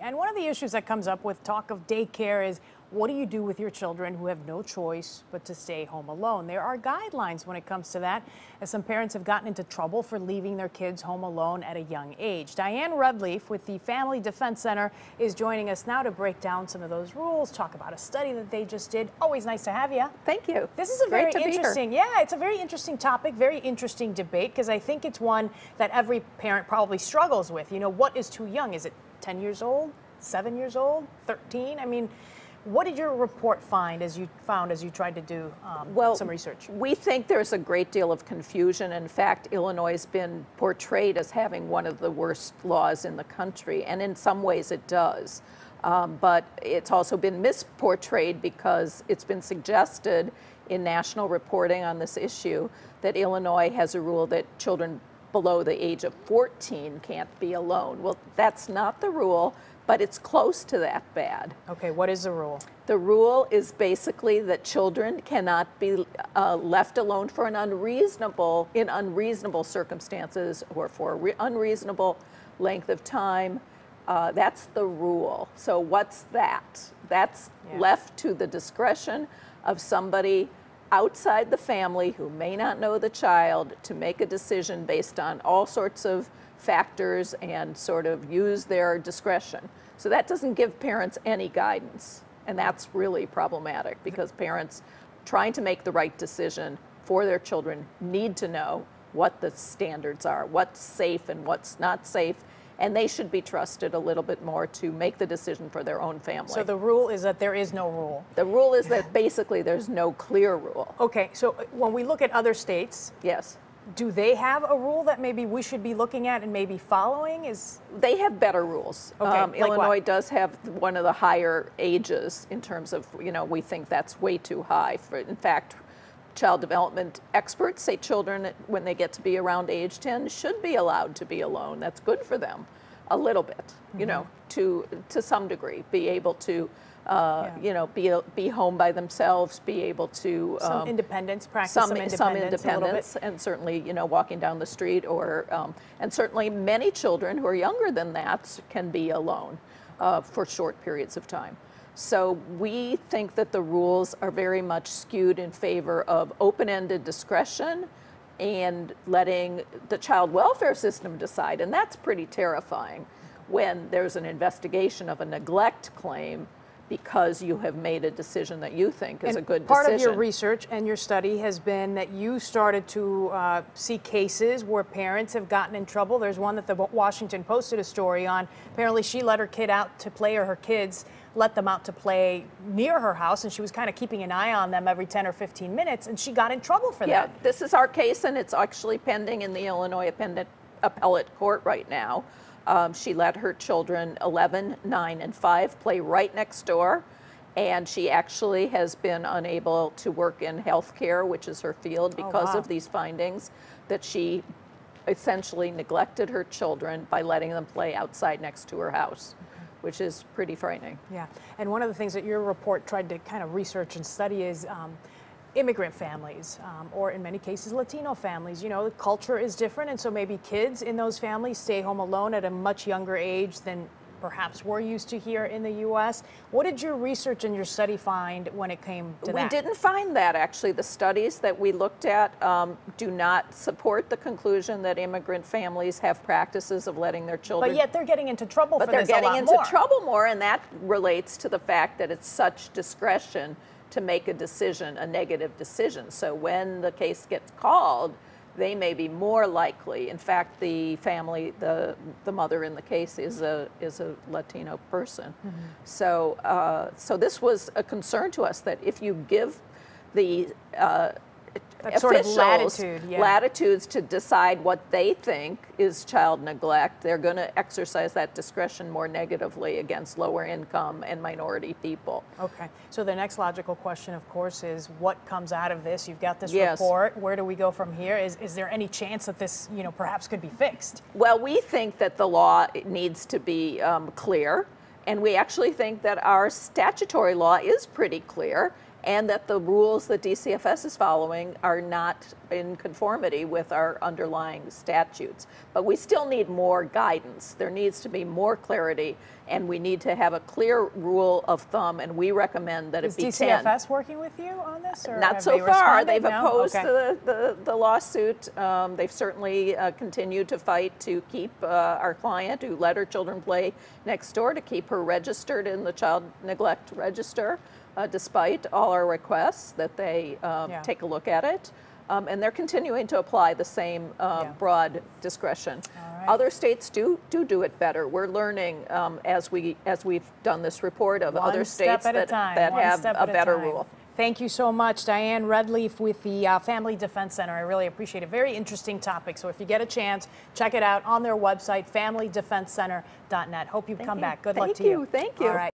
And one of the issues that comes up with talk of daycare is, what do you do with your children who have no choice but to stay home alone? There are guidelines when it comes to that, as some parents have gotten into trouble for leaving their kids home alone at a young age. Diane Redleaf with the Family Defense Center is joining us now to break down some of those rules, talk about a study that they just did. Always nice to have you. Thank you. This is a very interesting, it's a very interesting topic, very interesting debate, because I think it's one that every parent probably struggles with. You know, what is too young? Is it 10 years old, 7 years old, 13? I mean, what did your report find as you tried to do some research? We think there's a great deal of confusion. In fact, Illinois has been portrayed as having one of the worst laws in the country, and in some ways it does. But it's also been misportrayed because it's been suggested in national reporting on this issue that Illinois has a rule that children below the age of 14 can't be alone. Well, that's not the rule, but it's close to that bad. Okay, what is the rule? The rule is basically that children cannot be left alone for in unreasonable circumstances or for unreasonable length of time. That's the rule. So what's that? That's left to the discretion of somebody outside the family who may not know the child to make a decision based on all sorts of factors and sort of use their discretion. So that doesn't give parents any guidance, and that's really problematic because parents trying to make the right decision for their children need to know what the standards are, what's safe and what's not safe, and they should be trusted a little bit more to make the decision for their own family. So the rule is that there is no rule? The rule is that basically there's no clear rule. Okay, so when we look at other states, yes, do they have a rule that maybe we should be looking at and maybe following? They have better rules. Okay, like Illinois what? does have one of the higher ages in terms of, we think that's way too high. In fact, child development experts say children, when they get to be around age 10, should be allowed to be alone. That's good for them, a little bit, to some degree, be able to, be home by themselves, be able to some independence, practice some independence, and certainly, walking down the street, or and certainly many children who are younger than that can be alone for short periods of time. So we think that the rules are very much skewed in favor of open-ended discretion and letting the child welfare system decide. And that's pretty terrifying when there's an investigation of a neglect claim because you have made a decision that you think is a good decision. Part of your research and your study has been that you started to see cases where parents have gotten in trouble. There's one that the Washington posted a story on. Apparently she let her kid out to play, or her kids let them out to play near her house, and she was kind of keeping an eye on them every 10 or 15 minutes, and she got in trouble for that. Yeah, this is our case, and it's actually pending in the Illinois Appellate Court right now. She let her children 11, 9, and 5 play right next door, and she actually has been unable to work in healthcare, which is her field, because of these findings, that she essentially neglected her children by letting them play outside next to her house, which is pretty frightening. Yeah, and one of the things that your report tried to kind of research and study is immigrant families, or in many cases Latino families. The culture is different, and so maybe kids in those families stay home alone at a much younger age than perhaps we're used to here in the U.S. What did your research and your study find when it came to that? We didn't find that, actually. The studies that we looked at do not support the conclusion that immigrant families have practices of letting their children... But yet they're getting into trouble for this a lot more. But they're getting into trouble more, and that relates to the fact that it's such discretion to make a decision, a negative decision. So when the case gets called, they may be more likely. In fact, the family, the mother in the case is a Latino person. Mm-hmm. So this was a concern to us, that if you give the officials latitudes to decide what they think is child neglect, they're going to exercise that discretion more negatively against lower income and minority people. Okay, so the next logical question, of course, is what comes out of this? You've got this report. Where do we go from here? Is there any chance that this, perhaps could be fixed? Well, we think that the law needs to be clear, and we actually think that our statutory law is pretty clear. and that the rules that DCFS is following are not in conformity with our underlying statutes. But we still need more guidance. There needs to be more clarity, and we need to have a clear rule of thumb, and we recommend that it be 10. Is DCFS working with you on this? Or not have so they far. responded? They've No? opposed Okay. the lawsuit. They've certainly continued to fight to keep our client, who let her children play next door, to keep her registered in the child neglect register, despite all our requests that they take a look at it. And they're continuing to apply the same broad discretion. Right. Other states do it better. We're learning as we've done this report of other states that have a better rule. Thank you so much, Diane Redleaf with the Family Defense Center. I really appreciate it. Very interesting topic. So if you get a chance, check it out on their website, familydefensecenter.net. Hope you come back. Good luck to you. Thank you. All right.